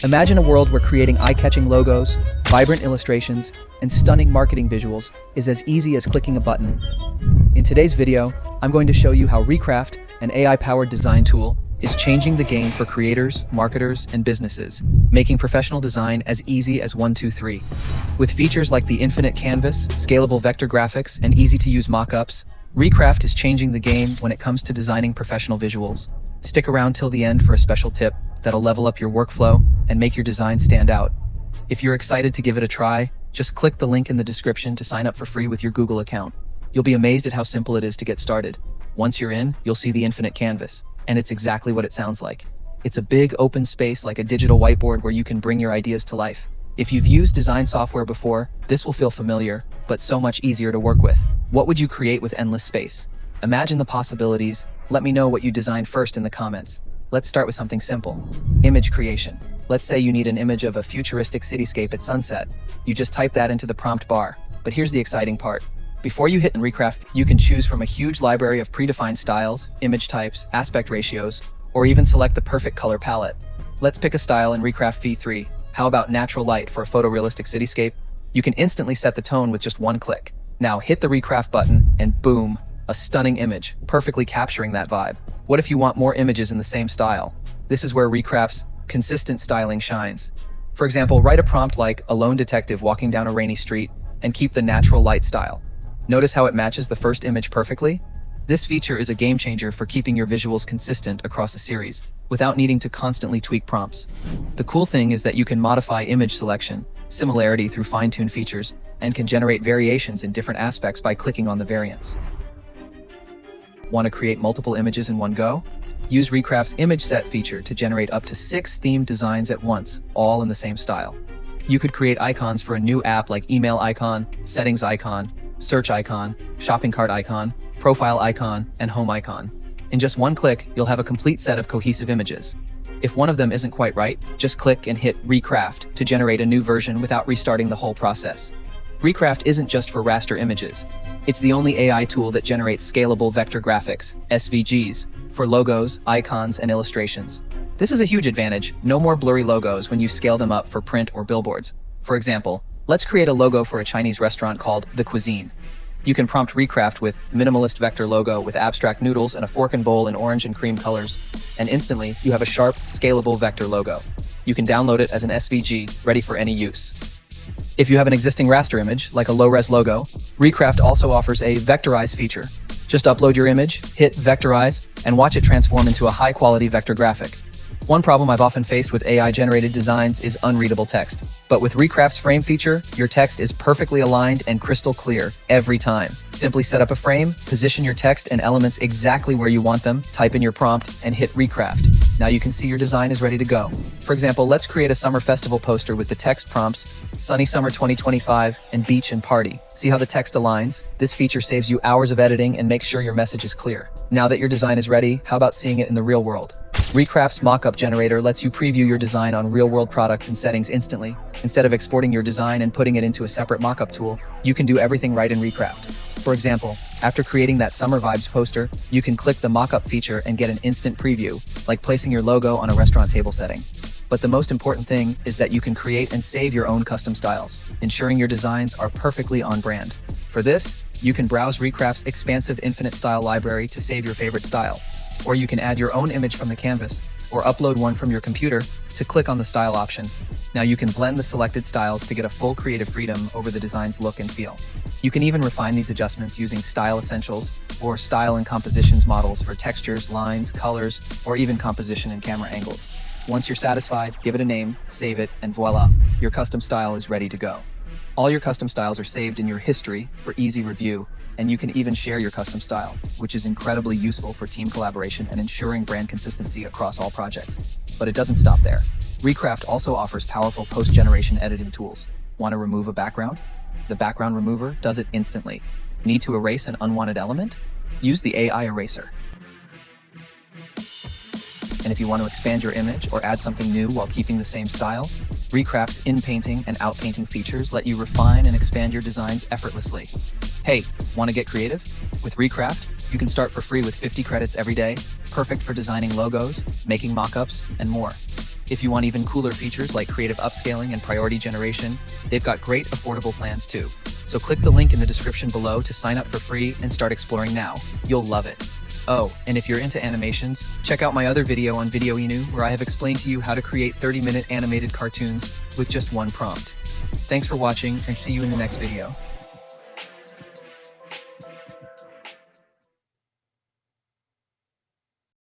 Imagine a world where creating eye-catching logos, vibrant illustrations, and stunning marketing visuals is as easy as clicking a button. In today's video, I'm going to show you how Recraft, an AI-powered design tool, is changing the game for creators, marketers, and businesses, making professional design as easy as 1, 2, 3. With features like the infinite canvas, scalable vector graphics, and easy-to-use mockups, Recraft is changing the game when it comes to designing professional visuals. Stick around till the end for a special tip that'll level up your workflow and make your design stand out. If you're excited to give it a try, just click the link in the description to sign up for free with your Google account. You'll be amazed at how simple it is to get started. Once you're in, you'll see the infinite canvas, and it's exactly what it sounds like. It's a big open space like a digital whiteboard where you can bring your ideas to life. If you've used design software before, this will feel familiar, but so much easier to work with. What would you create with endless space? Imagine the possibilities. Let me know what you designed first in the comments. Let's start with something simple. Image creation. Let's say you need an image of a futuristic cityscape at sunset. You just type that into the prompt bar. But here's the exciting part. Before you hit Recraft, you can choose from a huge library of predefined styles, image types, aspect ratios, or even select the perfect color palette. Let's pick a style in Recraft V3. How about natural light for a photorealistic cityscape? You can instantly set the tone with just one click. Now hit the Recraft button and boom, a stunning image, perfectly capturing that vibe. What if you want more images in the same style? This is where Recraft's consistent styling shines. For example, write a prompt like a lone detective walking down a rainy street and keep the natural light style. Notice how it matches the first image perfectly? This feature is a game changer for keeping your visuals consistent across a series without needing to constantly tweak prompts. The cool thing is that you can modify image selection, similarity through fine-tuned features, and can generate variations in different aspects by clicking on the variants. Want to create multiple images in one go? Use Recraft's image set feature to generate up to 6 themed designs at once, all in the same style. You could create icons for a new app like email icon, settings icon, search icon, shopping cart icon, profile icon, and home icon. In just one click, you'll have a complete set of cohesive images. If one of them isn't quite right, just click and hit Recraft to generate a new version without restarting the whole process. Recraft isn't just for raster images. It's the only AI tool that generates scalable vector graphics, SVGs, for logos, icons, and illustrations. This is a huge advantage. No more blurry logos when you scale them up for print or billboards. For example, let's create a logo for a Chinese restaurant called The Cuisine. You can prompt Recraft with minimalist vector logo with abstract noodles and a fork and bowl in orange and cream colors, and instantly you have a sharp, scalable vector logo. You can download it as an SVG, ready for any use. If you have an existing raster image, like a low-res logo, Recraft also offers a Vectorize feature. Just upload your image, hit Vectorize, and watch it transform into a high-quality vector graphic. One problem I've often faced with AI-generated designs is unreadable text. But with Recraft's frame feature, your text is perfectly aligned and crystal clear every time. Simply set up a frame, position your text and elements exactly where you want them, type in your prompt, and hit Recraft. Now you can see your design is ready to go. For example, let's create a summer festival poster with the text prompts, Sunny Summer 2025, and Beach and Party. See how the text aligns? This feature saves you hours of editing and makes sure your message is clear. Now that your design is ready, how about seeing it in the real world? Recraft's mockup generator lets you preview your design on real-world products and settings instantly. Instead of exporting your design and putting it into a separate mockup tool, you can do everything right in Recraft. For example, after creating that Summer Vibes poster, you can click the mockup feature and get an instant preview, like placing your logo on a restaurant table setting. But the most important thing is that you can create and save your own custom styles, ensuring your designs are perfectly on brand. For this, you can browse Recraft's expansive infinite style library to save your favorite style. Or you can add your own image from the canvas, or upload one from your computer to click on the style option. Now you can blend the selected styles to get a full creative freedom over the design's look and feel. You can even refine these adjustments using Style Essentials or Style and Compositions models for textures, lines, colors, or even composition and camera angles. Once you're satisfied, give it a name, save it, and voila, your custom style is ready to go. All your custom styles are saved in your history for easy review, and you can even share your custom style, which is incredibly useful for team collaboration and ensuring brand consistency across all projects. But it doesn't stop there. Recraft also offers powerful post-generation editing tools. Want to remove a background? The background remover does it instantly. Need to erase an unwanted element? Use the AI eraser. And if you want to expand your image or add something new while keeping the same style, Recraft's in-painting and out-painting features let you refine and expand your designs effortlessly. Hey, want to get creative? With Recraft, you can start for free with 50 credits every day, perfect for designing logos, making mockups, and more. If you want even cooler features like creative upscaling and priority generation, they've got great affordable plans too. So click the link in the description below to sign up for free and start exploring now. You'll love it. Oh, and if you're into animations, check out my other video on Video Inu where I have explained to you how to create 30-minute animated cartoons with just one prompt. Thanks for watching and see you in the next video.